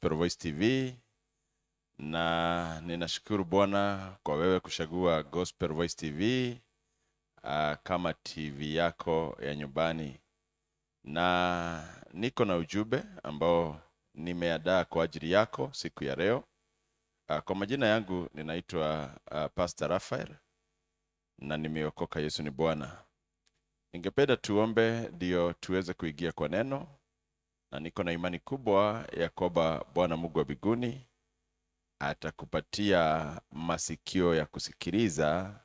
Gospel Voice TV, na ninashukuru Bwana kwa wewe kuchagua Gospel Voice TV kama TV yako ya nyumbani. Na niko na ujumbe ambao nimeandaa kwa ajili yako siku ya leo. Kwa majina yangu ninaitwa Pastor Raphael na nimeokoka. Yesu ni Bwana. Ningependa tuombe ndio tuweze kuingia kwa neno, na niko na imani kubwa ya kwamba Bwana Mungu wa mbinguni atakupatia masikio ya kusikiliza,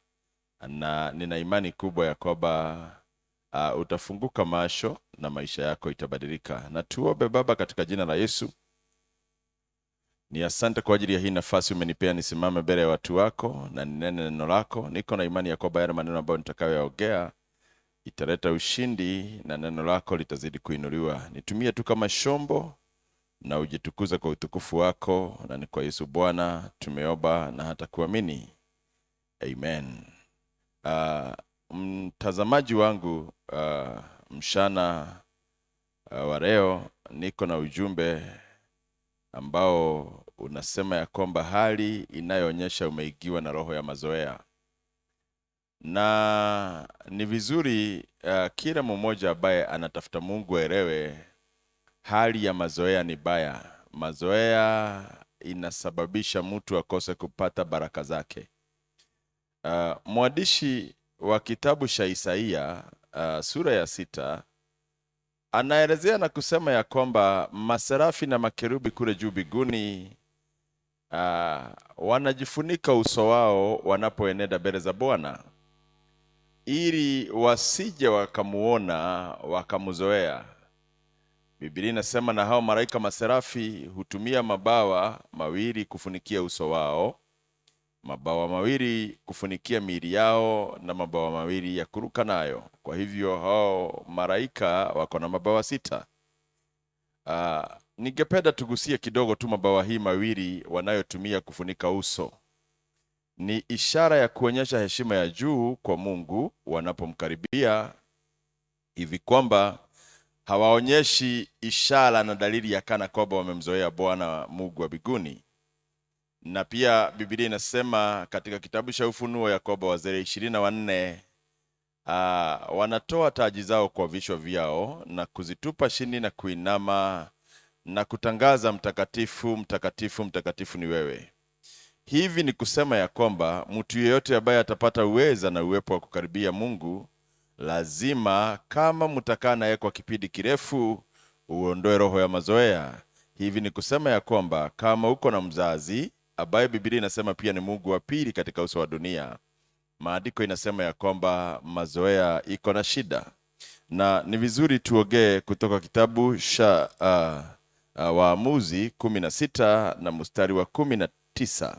na nina imani kubwa ya kwamba utafunguka macho na maisha yako itabadilika. Na tuombe. Baba, katika jina la Yesu, ni asante kwa ajili ya hii nafasi umenipea nisimame mbele ya watu wako na ninene neno lako. Niko na imani ya kwamba yale maneno ambayo nitakayoyaongea italeta ushindi na neno lako litazidi kuinuliwa. Nitumie tu kama shombo na ujitukuze kwa utukufu wako, na ni kwa Yesu Bwana tumeomba na hata kuamini. Amen. Mtazamaji wangu, mchana wa leo niko na ujumbe ambao unasema ya kwamba hali inayoonyesha umeigiwa na roho ya mazoea. Na ni vizuri kila mmoja ambaye anatafuta Mungu aelewe hali ya mazoea ni baya. Mazoea inasababisha mtu akose kupata baraka zake. Mwandishi wa kitabu cha Isaia sura ya 6 anaelezea na kusema ya kwamba maserafi na makerubi kule juu mbinguni wanajifunika uso wao wanapoenenda mbele za Bwana, ili wasije wakamuona wakamuzoea. Biblia inasema na hao malaika maserafi hutumia mabawa mawili kufunikia uso wao, mabawa mawili kufunikia miili yao, na mabawa mawili ya kuruka nayo. Kwa hivyo hao malaika wako na mabawa 6. Ningependa tugusie kidogo tu mabawa hii mawili wanayotumia kufunika uso. Ni ishara ya kuonyesha heshima ya juu kwa Mungu wanapomkaribia, hivi kwamba hawaonyeshi ishara na dalili ya kana kwamba wamemzoea Bwana Mungu wa mbinguni. Na pia Biblia inasema katika kitabu cha Ufunuo ya kwamba wazee 24 wanatoa taji zao kwa vichwa vyao na kuzitupa chini na kuinama na kutangaza, mtakatifu, mtakatifu, mtakatifu ni wewe. Hivi ni kusema ya kwamba mtu yeyote ambaye atapata uweza na uwepo wa kukaribia Mungu, lazima kama mtakaa naye kwa kipindi kirefu, uondoe roho ya mazoea. Hivi ni kusema ya kwamba kama uko na mzazi ambaye Biblia inasema pia ni Mungu wa pili katika uso wa dunia, maandiko inasema ya kwamba mazoea iko na shida. Na ni vizuri tuongee kutoka kitabu cha Waamuzi 16 na mstari wa 19.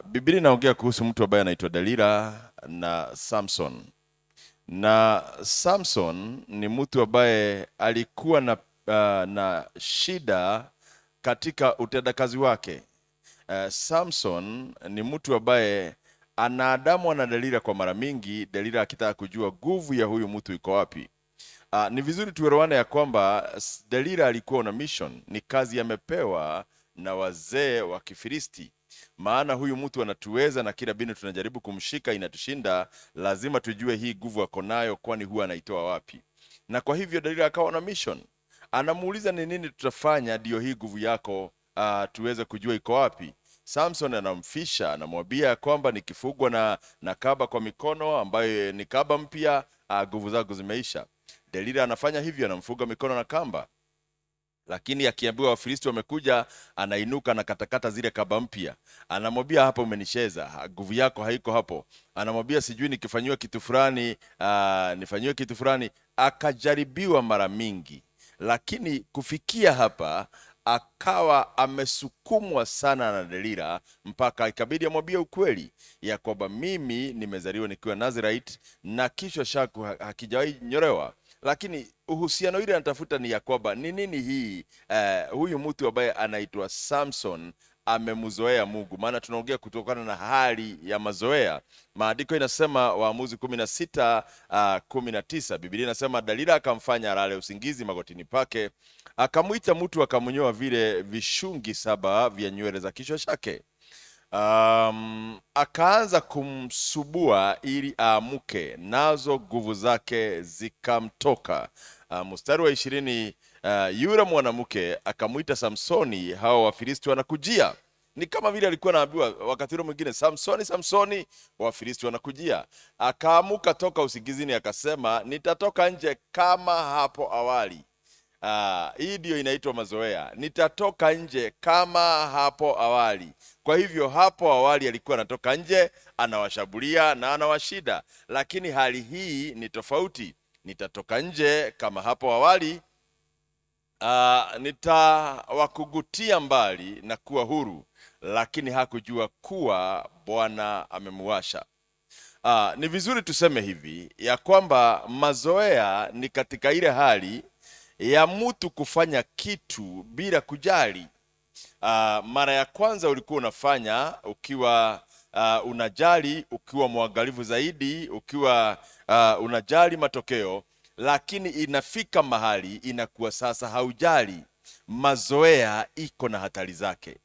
Biblia inaongea kuhusu mtu ambaye anaitwa Dalila na Samson. Na Samson ni mtu ambaye alikuwa na shida katika utendakazi wake. Samson ni mtu ambaye anaandamwa na Dalila kwa mara mingi, Dalila akitaka kujua nguvu ya huyu mtu iko wapi. Ni vizuri tuelewane ya kwamba Dalila alikuwa na mission, ni kazi amepewa na wazee wa Kifilisti. Maana huyu mtu anatuweza na kila binu tunajaribu kumshika inatushinda, lazima tujue hii nguvu ako nayo, kwani huwa anaitoa wapi. Na kwa hivyo Dalila akawa na mission. Anamuuliza ni nini tutafanya ndio hii nguvu yako tuweze kujua iko wapi. Samson anamfisha, anamwambia kwamba nikifugwa na kaba kwa mikono ambayo ni kaba mpya, nguvu zako zimeisha. Dalila anafanya hivyo, anamfuga mikono na kamba. Lakini akiambiwa Wafilisti wamekuja, anainuka na katakata zile kaba mpya. Anamwambia hapa umenicheza, nguvu yako haiko hapo. Anamwambia sijui nikifanyiwa kitu fulani, nifanyiwe kitu fulani. Akajaribiwa mara mingi, lakini kufikia hapa akawa amesukumwa sana na Dalila, mpaka ikabidi amwambie ukweli ya kwamba mimi nimezaliwa nikiwa Nazarite na kichwa changu hakijawahi nyolewa. Lakini uhusiano ile anatafuta ni ya kwamba ni nini hii huyu mtu ambaye anaitwa Samson amemzoea Mungu. Maana tunaongea kutokana na hali ya mazoea. Maandiko inasema Waamuzi 16:19, Biblia inasema Dalila akamfanya alale usingizi magotini pake, akamwita mtu akamnyoa vile vishungi 7 vya nywele za kichwa chake. Akaanza kumsubua ili aamuke, nazo nguvu zake zikamtoka. Mstari wa 20, yule mwanamke akamwita Samsoni, hao Wafilisti wanakujia. Ni kama vile alikuwa anaambiwa wakati ule mwingine, Samsoni, Samsoni, Wafilisti wanakujia. Akaamuka toka usingizini akasema, nitatoka nje kama hapo awali. Hii ndio inaitwa mazoea. Nitatoka nje kama hapo awali. Kwa hivyo hapo awali alikuwa anatoka nje, anawashambulia na anawashida, lakini hali hii ni tofauti. Nitatoka nje kama hapo awali, nitawakugutia mbali na kuwa huru. Lakini hakujua kuwa Bwana amemuwasha. Ni vizuri tuseme hivi ya kwamba mazoea ni katika ile hali ya mtu kufanya kitu bila kujali. Mara ya kwanza ulikuwa unafanya ukiwa unajali, ukiwa mwangalifu zaidi, ukiwa unajali matokeo, lakini inafika mahali inakuwa sasa haujali. Mazoea iko na hatari zake.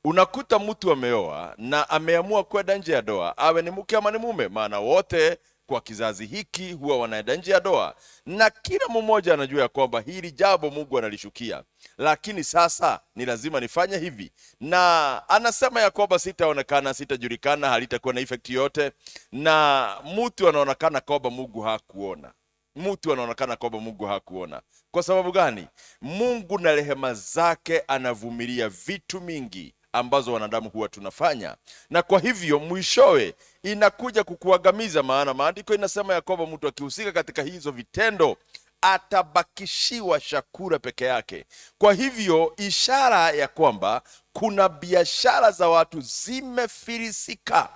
Unakuta mtu ameoa na ameamua kwenda nje ya doa, awe ni mke ama ni mume, maana wote kwa kizazi hiki huwa wanaenda nje ya doa, na kila mmoja anajua ya kwamba hili jambo Mungu analishukia, lakini sasa ni lazima nifanye hivi, na anasema ya kwamba sitaonekana, sitajulikana, halitakuwa na effect yote, na mtu anaonekana kwamba Mungu hakuona. Mtu anaonekana kwamba Mungu hakuona. Kwa sababu gani? Mungu na rehema zake anavumilia vitu mingi ambazo wanadamu huwa tunafanya, na kwa hivyo mwishowe inakuja kukuangamiza. Maana maandiko inasema ya kwamba mtu akihusika katika hizo vitendo atabakishiwa chakula peke yake. Kwa hivyo ishara ya kwamba kuna biashara za watu zimefilisika.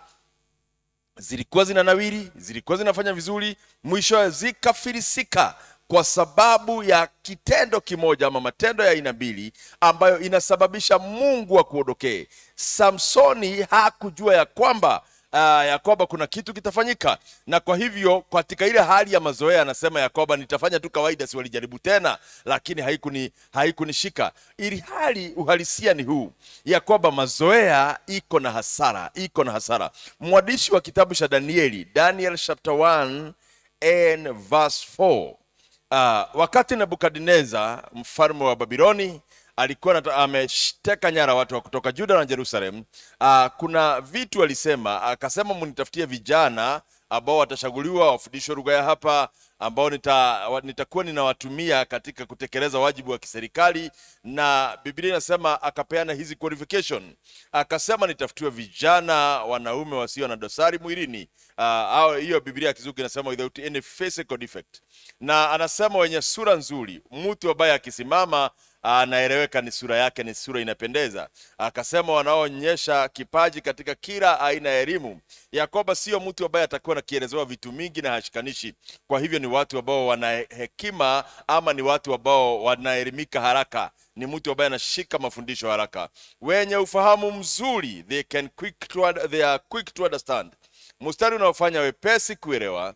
Zilikuwa zinanawiri, zilikuwa zinafanya vizuri, mwishowe zikafilisika kwa sababu ya kitendo kimoja ama matendo ya aina mbili ambayo inasababisha Mungu akuondokee. Samsoni hakujua ya kwamba kuna kitu kitafanyika, na kwa hivyo katika ile hali ya mazoea anasema ya kwamba nitafanya tu kawaida, si walijaribu tena, lakini haikunishika. Ili hali uhalisia ni huu ya kwamba mazoea iko na hasara, iko na hasara. Mwandishi wa kitabu cha Daniel chapter 1 and verse 4, wakati Nebukadneza mfalme wa Babiloni alikuwa ameteka nyara watu wa kutoka Juda na Jerusalem, kuna vitu alisema, akasema mnitafutie vijana ambao watashaguliwa wafundishwe lugha ya hapa, ambao nitakuwa ninawatumia katika kutekeleza wajibu wa kiserikali. Na Biblia inasema akapeana hizi qualification, akasema nitafutiwe vijana wanaume wasio na dosari mwilini, au hiyo Biblia ya Kizungu inasema without any physical defect, na anasema wenye sura nzuri, mtu ambaye akisimama anaeleweka ni sura yake ni sura inapendeza. Akasema wanaoonyesha kipaji katika kila aina ya elimu, ya kwamba sio mtu ambaye atakuwa nakielezewa vitu mingi na hashikanishi. Kwa hivyo ni watu ambao wana hekima, ama ni watu ambao wanaelimika haraka, ni mtu ambaye anashika mafundisho haraka. Wenye ufahamu mzuri, they are quick to understand. Mstari unaofanya wepesi kuelewa.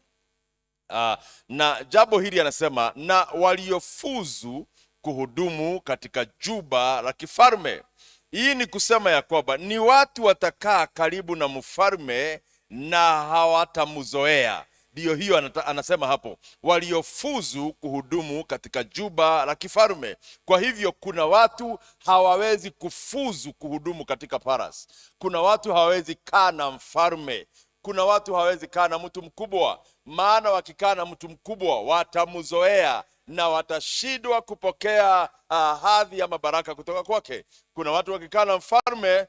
Na jambo hili anasema na waliofuzu kuhudumu katika juba la kifalme. Hii ni kusema ya kwamba ni watu watakaa karibu na mfalme na hawatamzoea. Ndio hiyo anasema hapo, waliofuzu kuhudumu katika juba la kifalme. Kwa hivyo kuna watu hawawezi kufuzu kuhudumu katika palace. Kuna watu hawawezi kaa na mfalme. Kuna watu hawawezi kaa na mtu mkubwa, maana wakikaa na mtu mkubwa watamzoea na watashindwa kupokea hadhi ya mabaraka kutoka kwake. Kuna watu wakikaa na mfalme,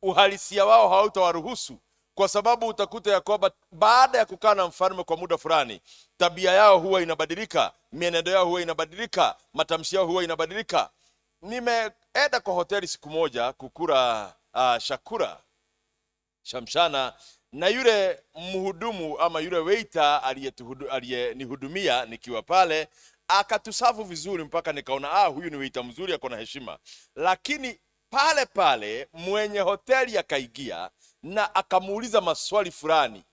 uhalisia wao hautawaruhusu, kwa sababu utakuta ya kwamba baada ya kukaa na mfalme kwa muda fulani, tabia yao huwa inabadilika, mienendo yao huwa inabadilika, matamshi yao huwa inabadilika. Nimeenda kwa hoteli siku moja kukula chakula cha mchana, na yule mhudumu ama yule waiter aliyenihudumia nikiwa pale akatusafu vizuri mpaka nikaona huyu ni waiter mzuri, ako na heshima. Lakini pale pale mwenye hoteli akaingia na akamuuliza maswali fulani,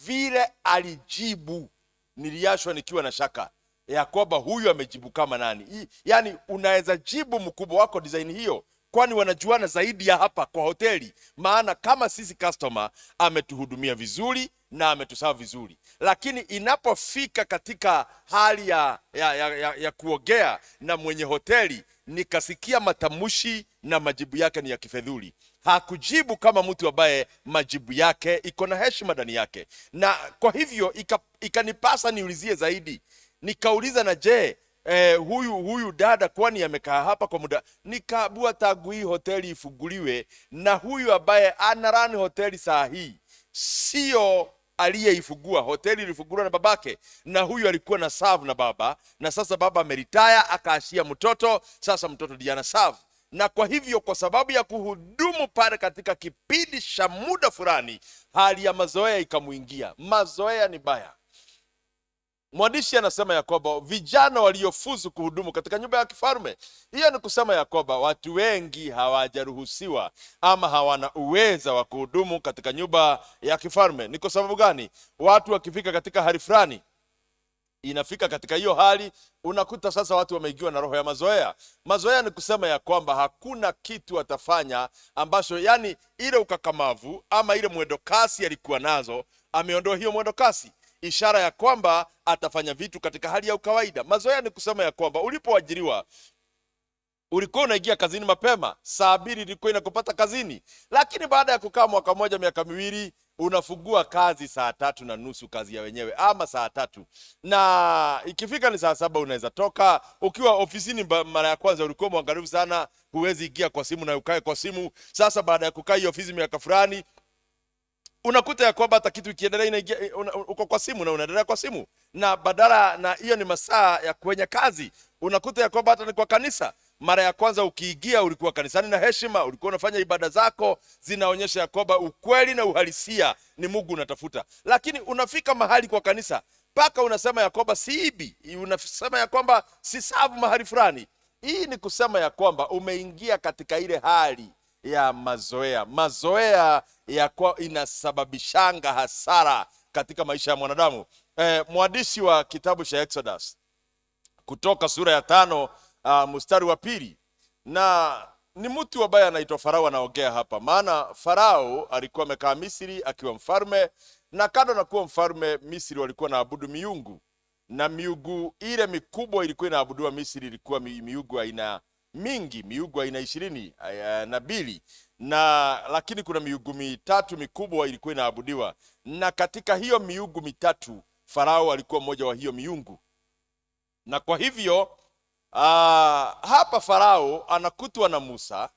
vile alijibu niliashwa nikiwa na shaka. ya kwamba huyu amejibu kama nani. Yani unaweza jibu mkubwa wako design hiyo, kwani wanajuana zaidi ya hapa kwa hoteli. Maana kama sisi customer ametuhudumia vizuri na ametusawa vizuri, lakini inapofika katika hali ya kuogea na mwenye hoteli, nikasikia matamushi na majibu yake ni ya kifedhuli. Hakujibu kama mtu ambaye majibu yake iko na heshima ndani yake, na kwa hivyo ikanipasa niulizie zaidi. Nikauliza, na je, huyu dada kwani amekaa hapa kwa muda? Nikaabua tangu hii hoteli ifunguliwe, na huyu ambaye anarani hoteli saa hii sio aliyeifungua. Hoteli ilifunguliwa na babake, na huyu alikuwa na serve na baba, na sasa baba ameritaya akaashia mtoto, sasa mtoto ndiye ana serve. Na kwa hivyo, kwa sababu ya kuhudumu pale katika kipindi cha muda fulani, hali ya mazoea ikamuingia. Mazoea ni baya. Mwandishi anasema ya kwamba vijana waliofuzu kuhudumu katika nyumba ya kifalme, hiyo ni kusema ya kwamba watu wengi hawajaruhusiwa ama hawana uweza wa kuhudumu katika nyumba ya kifalme. Ni kwa sababu gani? Watu wakifika katika hali fulani, inafika katika hiyo hali unakuta sasa watu wameingiwa na roho ya mazoea. Mazoea ni kusema ya kwamba hakuna kitu atafanya ambacho, yani ile ukakamavu ama ile mwendo kasi alikuwa nazo, ameondoa hiyo mwendo kasi, ishara ya kwamba atafanya vitu katika hali ya ukawaida. Mazoea ni kusema ya kwamba ulipoajiriwa ulikuwa unaingia kazini mapema, saa 2 ilikuwa inakupata kazini, lakini baada ya kukaa mwaka mmoja, miaka miwili, unafungua kazi saa 3:30 kazi ya wenyewe, ama saa 3, na ikifika ni saa 7 unaweza toka. Ukiwa ofisini mara ya kwanza ulikuwa mwangalifu sana, huwezi ingia kwa simu na ukae kwa simu. Sasa baada ya kukaa hiyo ofisi miaka fulani, unakuta ya kwamba hata kitu kiendelea uko kwa simu na unaendelea kwa simu, na badala na hiyo ni masaa ya kwenye kazi, unakuta ya kwamba hata ni kwa kanisa. Mara ya kwanza ukiingia ulikuwa kanisani na heshima, ulikuwa unafanya ibada zako zinaonyesha ya kwamba ukweli na uhalisia ni Mungu unatafuta, lakini unafika mahali kwa kanisa mpaka unasema ya kwamba siibi, unasema ya kwamba si savu mahali fulani. Hii ni kusema ya kwamba umeingia katika ile hali ya mazoea. Mazoea ya kwa inasababishanga hasara katika maisha ya mwanadamu. Mwandishi wa kitabu cha Exodus kutoka sura ya 5 mstari wa 2, na ni mtu ambaye anaitwa Farao anaongea hapa. Maana Farao alikuwa amekaa Misri akiwa mfalme, na kando na kuwa mfalme, Misri walikuwa naabudu miungu, na miungu ile mikubwa ilikuwa inaabudiwa Misri ilikuwa miungu aina mingi, miungu aina 22, lakini kuna miungu mitatu mikubwa ilikuwa inaabudiwa, na katika hiyo miungu mitatu Farao alikuwa mmoja wa hiyo miungu. Na kwa hivyo hapa Farao anakutwa na Musa.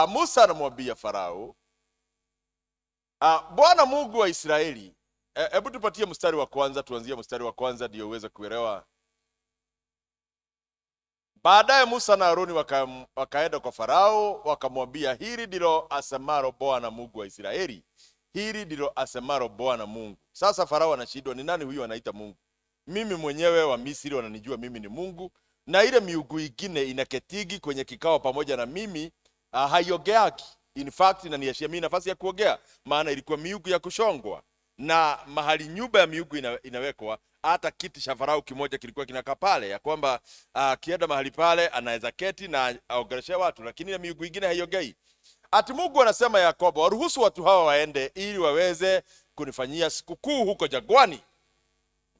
Musa anamwambia Farao, Bwana Mungu wa Israeli, hebu tupatie mstari wa kwanza, tuanzie mstari wa kwanza ndio uweze kuelewa. Baadaye Musa na Aroni wakaenda kwa Farao, wakamwambia, hili ndilo asemalo Bwana Mungu wa Israeli, hili ndilo asemalo Bwana Mungu. Sasa Farao anashindwa, ni nani huyu anaita Mungu? Mimi mwenyewe wa Misri wananijua mimi ni Mungu, na ile miungu ingine inaketigi kwenye kikao pamoja na mimi, haiogeagi. In fact inaniashia mimi nafasi ya kuogea, maana ilikuwa miungu ya kushongwa, na mahali nyumba ya miungu inawekwa, hata kiti cha Farao kimoja kilikuwa kinakaa pale, ya kwamba kienda mahali pale anaweza keti na aogeleshe watu, lakini ile miungu ingine haiogei. Ati Mungu anasema Yakobo, waruhusu watu hawa waende ili waweze kunifanyia sikukuu huko jangwani.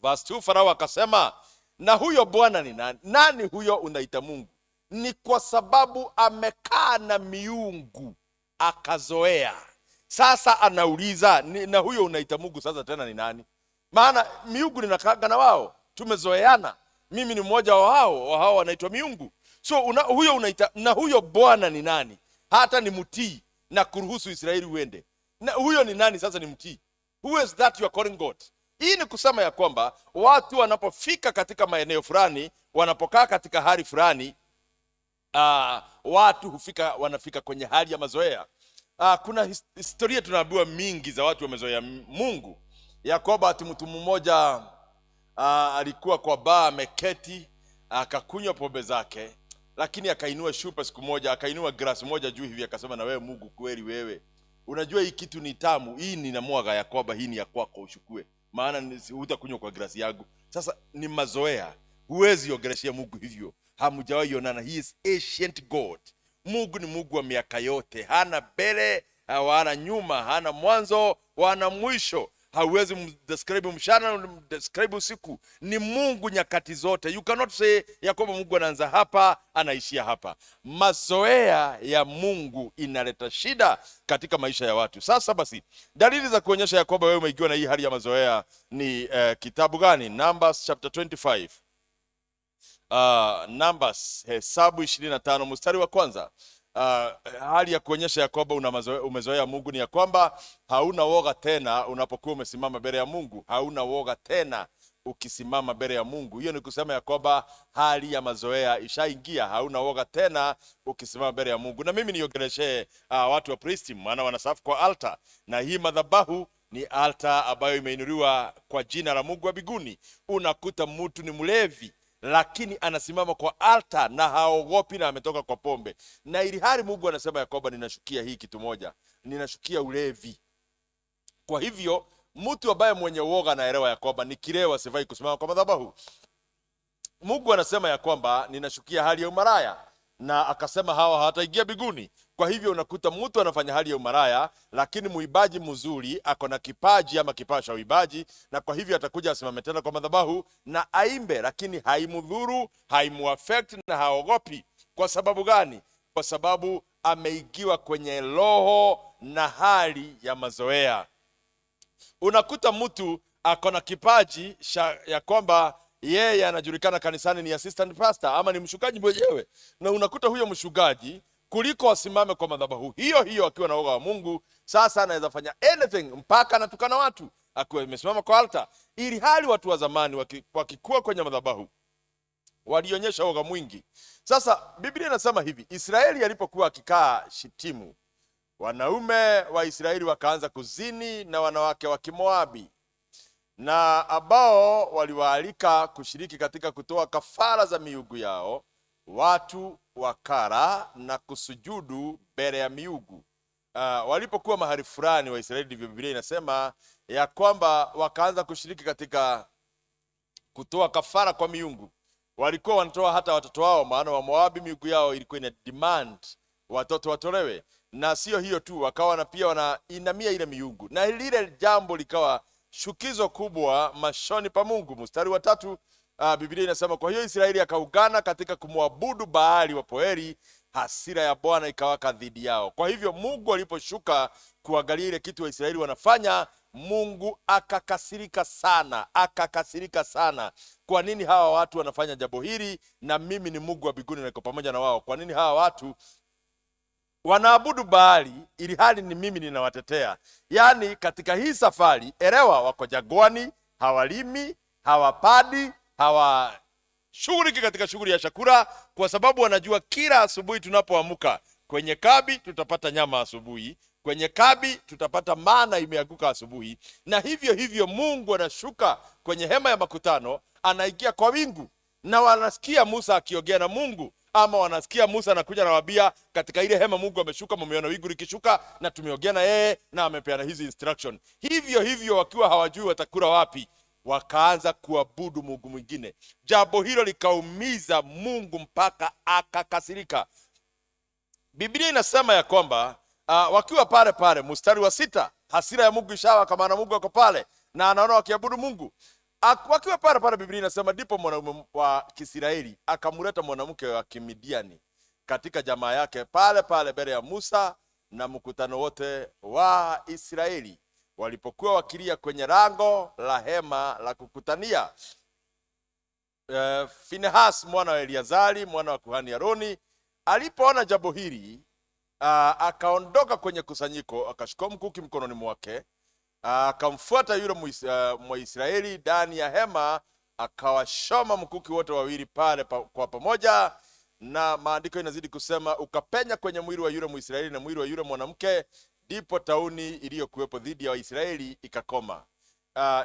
Verse 2, Farao akasema, na huyo Bwana ni nani? Nani huyo unaita Mungu? Ni kwa sababu amekaa na miungu akazoea. Sasa anauliza, na huyo unaita Mungu sasa tena ni nani? Maana miungu ninakaaga na wao, tumezoeana, mimi ni mmoja wa hao wanaitwa miungu. So huyo unaita, na huyo Bwana ni nani hata ni mtii na kuruhusu Israeli uende? Na huyo ni nani sasa ni mtii? Who is that you are calling God? Hii ni kusema ya kwamba watu wanapofika katika maeneo fulani, wanapokaa katika hali fulani, watu wanafika kwenye hali ya mazoea. Kuna historia tunaambiwa mingi za watu wamezoea Mungu. Yakoba, ati mtu mmoja alikuwa kwa baa ameketi, akakunywa pombe zake, lakini akainua chupa siku moja, akainua glasi moja juu hivi, akasema, na wewe Mungu kweli wewe unajua hii kitu ni tamu, hii ninamwaga Yakoba, hii ni ya kwako uchukue, maana hutakunywa kwa glasi yangu. Sasa ni mazoea. Huwezi ongeleshia Mungu hivyo, hamjawahi onana. He is ancient God. Mungu ni Mungu wa miaka yote, hana mbele hana nyuma, hana mwanzo wala mwisho. Hauwezi mdescribe mchana mdescribe usiku. Ni Mungu nyakati zote. You cannot say ya kwamba Mungu anaanza hapa anaishia hapa. Mazoea ya Mungu inaleta shida katika maisha ya watu. Sasa basi, dalili za kuonyesha ya kwamba wewe umeingiwa na hii hali ya mazoea ni kitabu gani? Numbers chapter 25. Numbers Hesabu 25 mstari wa kwanza. Hali ya kuonyesha ya kwamba umezoea Mungu ni ya kwamba hauna woga tena unapokuwa umesimama mbele ya Mungu. Hauna woga tena ukisimama mbele ya Mungu. Hiyo ni kusema ya kwamba hali ya mazoea ishaingia. Hauna woga tena ukisimama mbele ya Mungu. Na mimi niongeleshe watu wa priest, maana wanasafu kwa altar, na hii madhabahu ni altar ambayo imeinuliwa kwa jina la Mungu wa mbinguni. Unakuta mtu ni mlevi lakini anasimama kwa altar na haogopi na ametoka kwa pombe. Na ili hali Mungu anasema ya kwamba ninashukia hii kitu moja, ninashukia ulevi. Kwa hivyo mtu ambaye mwenye uoga anaelewa ya kwamba nikilewa sifai kusimama kwa madhabahu. Mungu anasema ya kwamba ninashukia hali ya umaraya, na akasema hawa hawataingia mbinguni. Kwa hivyo unakuta mtu anafanya hali ya umaraya, lakini muibaji mzuri ako na kipaji ama kipawa cha uibaji, na kwa hivyo atakuja asimame tena kwa madhabahu na aimbe, lakini haimudhuru, haimuaffect na haogopi. Kwa sababu gani? Kwa sababu ameigiwa kwenye roho na hali ya mazoea. Unakuta mtu ako na kipaji ya kwamba yeye anajulikana kanisani ni assistant pastor ama ni mshugaji mwenyewe, na unakuta huyo mshugaji kuliko asimame kwa madhabahu hiyo hiyo akiwa na woga wa Mungu, sasa anaweza fanya anything mpaka anatukana watu akiwa amesimama kwa altar. Ili hali watu wa zamani wakikuwa kwenye madhabahu walionyesha woga mwingi. Sasa Biblia inasema hivi, Israeli alipokuwa akikaa Shitimu, wanaume wa Israeli wakaanza kuzini na wanawake wa Kimoabi, na ambao waliwaalika kushiriki katika kutoa kafara za miungu yao. Watu wakara na kusujudu mbele ya miungu. Walipokuwa mahali fulani wa Israeli, ndivyo Biblia inasema ya kwamba wakaanza kushiriki katika kutoa kafara kwa miungu. Walikuwa wanatoa hata watoto wao, maana wa Moabi miungu yao ilikuwa ina demand watoto watolewe. Na sio hiyo tu, wakawa na pia wanainamia ile miungu, na lile jambo likawa shukizo kubwa mashoni pa Mungu. Mstari wa 3, Biblia inasema kwa hiyo Israeli akaungana katika kumwabudu Baali wa Peori, hasira ya Bwana ikawaka dhidi yao. Kwa hivyo Mungu aliposhuka kuangalia ile kitu wa Israeli wanafanya, Mungu akakasirika sana. Kwa nini hawa watu wanafanya jambo hili, na mimi ni Mungu wa mbinguni na niko pamoja na wao? Kwa nini hawa watu wanaabudu Baali ili hali ni mimi ninawatetea? Yaani katika hii safari, elewa, wako jangwani, hawalimi, hawapadi, hawashughuliki katika shughuli ya chakula, kwa sababu wanajua kila asubuhi tunapoamka, kwenye kabi tutapata nyama asubuhi, kwenye kabi tutapata mana imeanguka asubuhi. Na hivyo hivyo Mungu anashuka kwenye hema ya makutano, anaingia kwa wingu, na wanasikia Musa akiongea na Mungu, ama wanasikia Musa anakuja na wabia katika ile hema Mungu ameshuka, mumeona wingu likishuka na tumeongea na yeye na amepeana hizi instruction. Hivyo hivyo wakiwa hawajui watakula wapi, wakaanza kuabudu Mungu mwingine. Jambo hilo likaumiza Mungu mpaka akakasirika. Biblia inasema ya kwamba wakiwa pale mstari wa 6, hasira ya Mungu ishawaka, maana Mungu ako pale na anaona wakiabudu Mungu. Wakiwa pale Biblia inasema ndipo mwanamume wa Kisraeli akamleta mwanamke wa Kimidiani katika jamaa yake pale mbele ya Musa na mkutano wote wa Israeli walipokuwa wakilia kwenye lango la hema la kukutania. Finehas mwana wa Eliazari mwana wa kuhani Aroni alipoona jambo hili, akaondoka kwenye kusanyiko, akashika mkuki mkononi mwake, akamfuata yule Mwisraeli ndani ya hema, akawashoma mkuki wote wawili pale kwa pamoja. Na maandiko inazidi kusema ukapenya kwenye mwili wa yule Mwisraeli na mwili wa yule mwanamke, ndipo tauni iliyokuwepo dhidi ya Waisraeli ikakoma.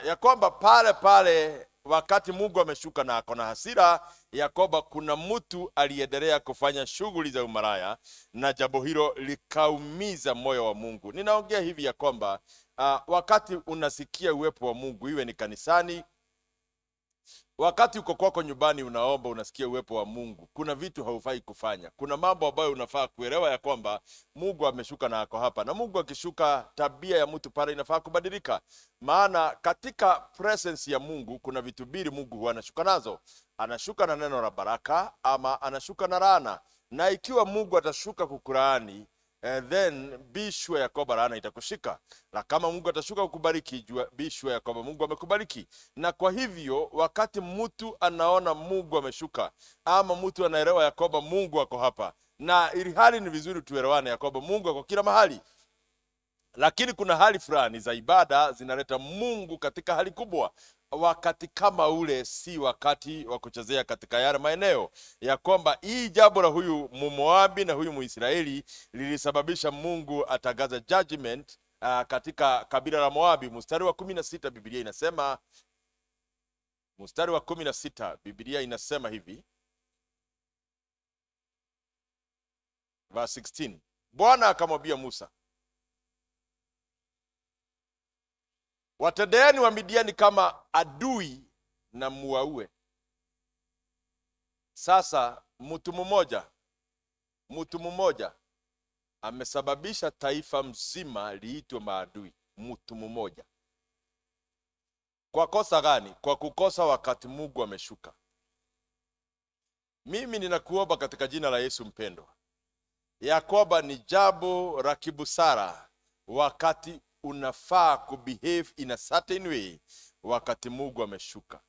Ya kwamba pale wakati Mungu ameshuka na akona hasira, ya kwamba kuna mtu aliendelea kufanya shughuli za umaraya, na jambo hilo likaumiza moyo wa Mungu. Ninaongea hivi ya kwamba wakati unasikia uwepo wa Mungu, iwe ni kanisani, Wakati uko kwako nyumbani unaomba, unasikia uwepo wa Mungu, kuna vitu haufai kufanya. Kuna mambo ambayo unafaa kuelewa ya kwamba Mungu ameshuka na ako hapa. Na Mungu akishuka, tabia ya mtu pale inafaa kubadilika. Maana katika presence ya Mungu kuna vitu mbili Mungu huwa anashuka nazo. Anashuka na neno la baraka ama anashuka na laana. Na ikiwa Mungu atashuka kukulaani, then be sure ya kwamba laana itakushika. Na kama Mungu atashuka kukubariki, be sure ya kwamba Mungu amekubariki. Na kwa hivyo wakati mtu anaona Mungu ameshuka, ama mtu anaelewa ya kwamba Mungu ako hapa, na ili hali ni vizuri tuelewane ya kwamba Mungu ako kila mahali, lakini kuna hali fulani za ibada zinaleta Mungu katika hali kubwa. Wakati kama ule si wakati wa kuchezea katika yale maeneo, ya kwamba hii jambo la huyu Moabi na huyu Muisraeli lilisababisha Mungu atangaza judgment katika kabila la Moabi. Mstari wa 16 Biblia inasema, mstari wa 16 Biblia inasema hivi, verse 16, Bwana akamwambia Musa, watendeeni wa Midiani kama adui na muwaue. Sasa mtu mmoja amesababisha taifa mzima liitwe maadui. Mtu mmoja. Kwa kosa gani? Kwa kukosa wakati Mungu ameshuka. Mimi ninakuomba katika jina la Yesu mpendwa, ya kwamba ni jambo la kibusara wakati unafaa kubehave in a certain way wakati Mungu ameshuka.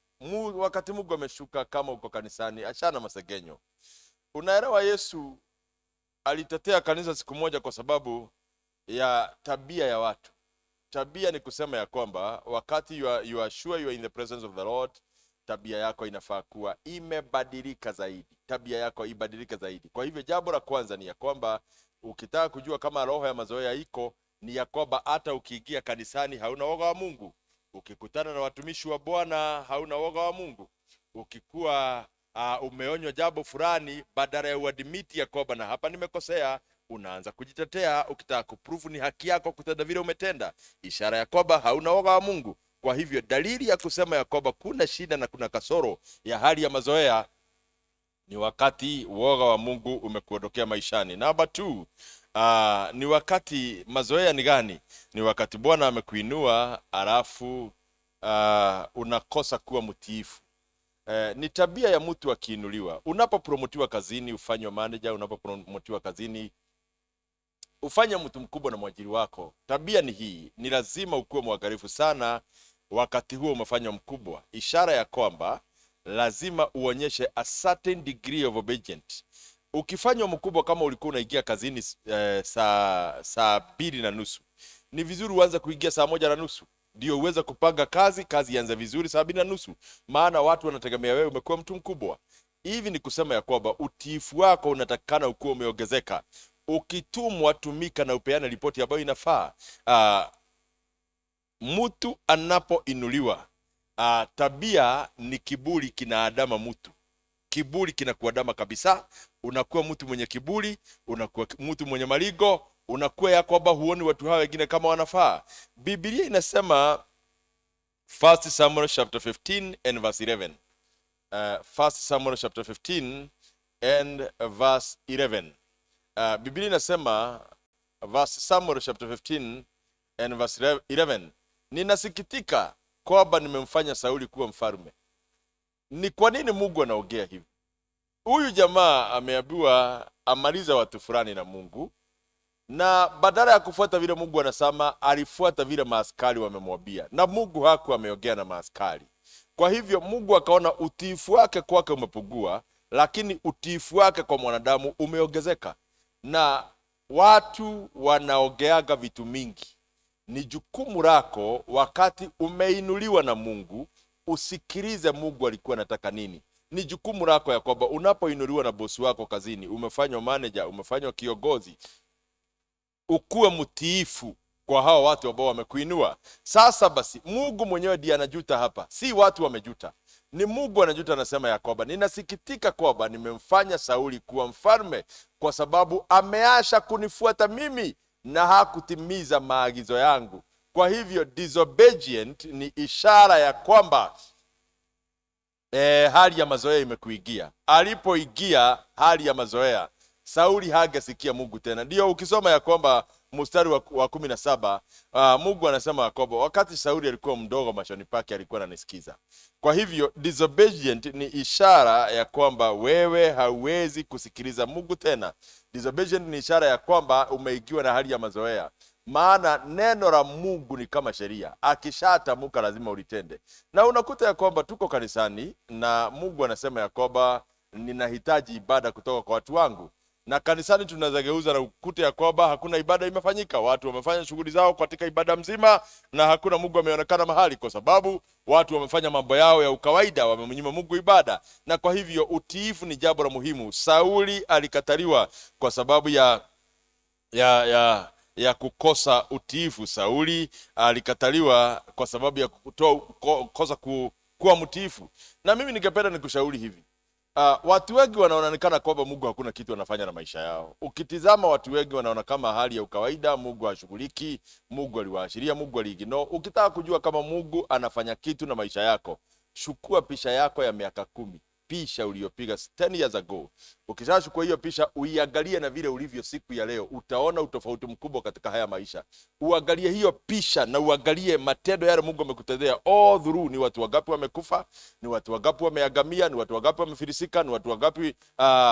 Wakati Mungu ameshuka, kama uko kanisani, achana masegenyo. Unaelewa Yesu alitetea kanisa siku moja kwa sababu ya tabia ya watu. Tabia ni kusema ya kwamba wakati you are sure you are in the presence of the Lord, tabia yako inafaa kuwa imebadilika zaidi. Tabia yako ibadilika zaidi. Kwa hivyo jambo la kwanza ni ya kwamba ukitaka kujua kama roho ya mazoea iko, ni ya kwamba hata ukiingia kanisani hauna woga wa Mungu. Ukikutana na watumishi wa Bwana hauna woga wa Mungu. Ukikuwa umeonywa jambo fulani, badala ya uadmiti ya kwamba na hapa nimekosea, unaanza kujitetea ukitaka kuprove ni haki yako kutenda vile umetenda, ishara ya kwamba hauna woga wa Mungu. Kwa hivyo dalili ya kusema ya kwamba kuna shida na kuna kasoro ya hali ya mazoea ni wakati woga wa Mungu umekuondokea maishani. Number 2, ni wakati mazoea ni gani? Ni wakati Bwana amekuinua alafu unakosa kuwa mtiifu. Ni tabia ya mtu akiinuliwa. Unapopromotiwa kazini ufanywe manager, unapopromotiwa kazini ufanye mtu mkubwa na mwajiri wako. Tabia ni hii, ni lazima ukuwe mwangalifu sana wakati huo umefanywa mkubwa. Ishara ya kwamba lazima uonyeshe a certain degree of obedience. Ukifanywa mkubwa, kama ulikuwa unaingia kazini saa 2:30, ni vizuri uanze kuingia saa 1:30 ndio uweze kupanga kazi ianze vizuri saa 2:30, maana watu wanategemea wewe umekuwa mtu mkubwa. Hivi ni kusema ya kwamba utiifu wako unatakana ukuwe umeongezeka. Ukitumwa, tumika na upeana ripoti ambayo inafaa. Mtu anapoinuliwa, tabia ni kiburi kinaadama mtu. Kiburi kinakuadama kabisa. Unakuwa mtu mwenye kiburi, unakuwa mtu mwenye maligo, unakuwa ya kwamba huoni watu hawa wengine kama wanafaa. Biblia inasema 1 Samuel chapter 15 and verse 11. 1 Samuel chapter 15 and verse 11. Biblia inasema 1 Samuel chapter 15 and verse 11. Ninasikitika kwamba nimemfanya Sauli kuwa mfalme. Ni kwa nini Mungu anaongea hivi? Huyu jamaa ameambiwa amalize watu fulani na Mungu, na badala ya kufuata vile Mungu anasema, alifuata vile maaskari wamemwambia, na Mungu hakuwa ameongea na maaskari. Kwa hivyo Mungu akaona utiifu wake kwake umepungua, lakini utiifu wake kwa mwanadamu umeongezeka. Na watu wanaongeaga vitu mingi. Ni jukumu lako wakati umeinuliwa na Mungu, usikilize Mungu alikuwa anataka nini. Ni jukumu lako ya kwamba unapoinuliwa na bosi wako kazini, umefanywa manager, umefanywa kiongozi, ukuwe mtiifu kwa hao watu ambao wamekuinua. Sasa basi, Mungu mwenyewe ndiye anajuta hapa, si watu wamejuta. Ni Mungu anajuta, anasema ya kwamba ninasikitika kwamba nimemfanya Sauli kuwa mfalme kwa sababu ameasha kunifuata mimi na hakutimiza maagizo yangu. Kwa hivyo disobedient ni ishara ya kwamba hali ya mazoea imekuingia. Alipoingia hali ya mazoea, Sauli hangesikia Mungu tena. Ndio ukisoma ya kwamba mstari wa 17, Mungu anasema ya kwamba wakati Sauli alikuwa mdogo machoni pake alikuwa ananisikiza. Kwa hivyo disobedient ni ishara ya kwamba wewe hauwezi kusikiliza Mungu tena. Disobedient ni ishara ya kwamba umeingiwa na hali ya mazoea. Maana neno la Mungu ni kama sheria, akishatamka lazima ulitende. Na unakuta ya kwamba tuko kanisani na Mungu anasema ya kwamba ninahitaji ibada kutoka kwa watu wangu, na kanisani tunaweza geuza na ukute ya kwamba hakuna ibada imefanyika. Watu wamefanya shughuli zao katika ibada mzima na hakuna Mungu ameonekana mahali, kwa sababu watu wamefanya mambo yao ya ukawaida, wamemnyima Mungu ibada. Na kwa hivyo utiifu ni jambo la muhimu. Sauli alikataliwa kwa sababu ya kukosa utiifu. Sauli alikataliwa kwa sababu ya kukosa kuwa mtiifu. Na mimi ningependa nikushauri hivi. Watu wengi wanaonekana kwamba Mungu hakuna kitu anafanya na maisha yao. Ukitizama watu wengi wanaona kama hali ya ukawaida, Mungu hashughuliki, Mungu aliwaashiria, Mungu aliignore. Ukitaka kujua kama Mungu anafanya kitu na maisha yako, chukua picha yako ya miaka 10. Picha uliyopiga 10 years ago. Ukishachukua hiyo picha uiangalie na vile ulivyo siku ya leo, utaona utofauti mkubwa katika haya maisha. Uangalie hiyo picha na uangalie matendo yale Mungu amekutendea all through. Ni watu wangapi wamekufa, ni watu wangapi wameangamia, ni watu wangapi wamefilisika, ni watu wangapi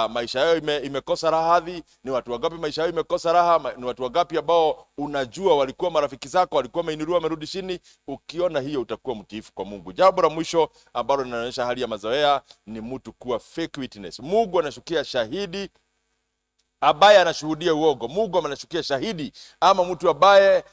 maisha yao imekosa rahadhi, ni watu wangapi maisha yao imekosa raha, ni watu wangapi ambao unajua walikuwa marafiki zako, walikuwa wameinuliwa wamerudi chini. Ukiona hiyo utakuwa mtiifu kwa Mungu. Jambo la mwisho ambalo linaonyesha hali ya mazoea ni mtu kuwa fake witness. Mungu anashukia shahidi ambaye anashuhudia uongo. Mungu anashukia shahidi ama mtu ambaye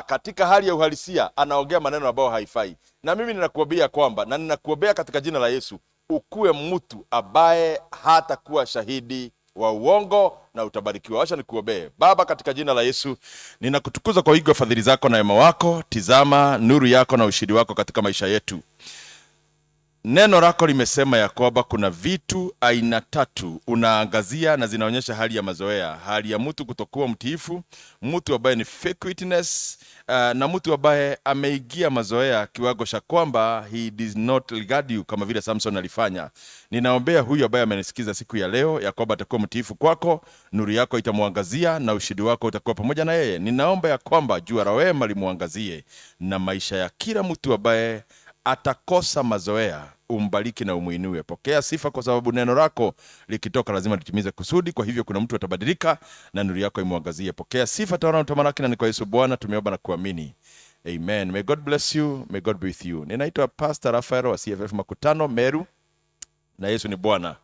katika hali ya uhalisia anaongea maneno ambayo haifai. Na mimi ninakuambia kwamba, na ninakuombea katika jina la Yesu, ukuwe mtu ambaye hatakuwa shahidi wa uongo na utabarikiwa. Acha nikuombee. Baba, katika jina la Yesu, ninakutukuza kwa wingi wa fadhili zako na wema wako. Tizama nuru yako na ushindi wako katika maisha yetu. Neno lako limesema ya kwamba kuna vitu aina 3 unaangazia na zinaonyesha hali ya mazoea, hali ya mtu kutokuwa mtiifu, mtu ambaye ni fake witness, na mtu ambaye ameingia mazoea kiwango cha kwamba he does not regard you kama vile Samson alifanya. Ninaombea huyu ambaye amenisikiza siku ya leo ya kwamba atakuwa mtiifu kwako, nuru yako itamwangazia na ushindi wako utakuwa pamoja na yeye. Ninaomba ya kwamba jua la wema limuangazie na maisha ya kila mtu ambaye atakosa mazoea, umbariki na umuinue. Pokea sifa kwa sababu neno lako likitoka lazima litimize kusudi. Kwa hivyo kuna mtu atabadilika na nuru yako imwangazie. Pokea sifa, tawala na utamalaki, na ni kwa Yesu Bwana tumeomba na kuamini. Amen. May God bless you. May God be with you. Ninaitwa Pastor Rafael wa CFF Makutano Meru, na Yesu ni Bwana.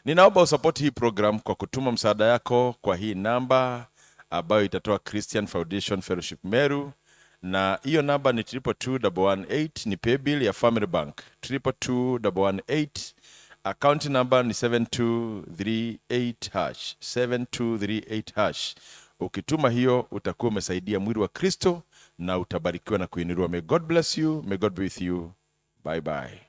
Ninaomba usupport hii program kwa kutuma msaada yako kwa hii namba ambayo itatoa Christian Foundation Fellowship Meru. Na hiyo namba ni 222118, ni paybill ya Family Bank 222118. Account number ni 7238 7238 . Ukituma hiyo utakuwa umesaidia mwili wa Kristo na utabarikiwa na kuinuliwa. May God bless you. May God be with you. Bye bye.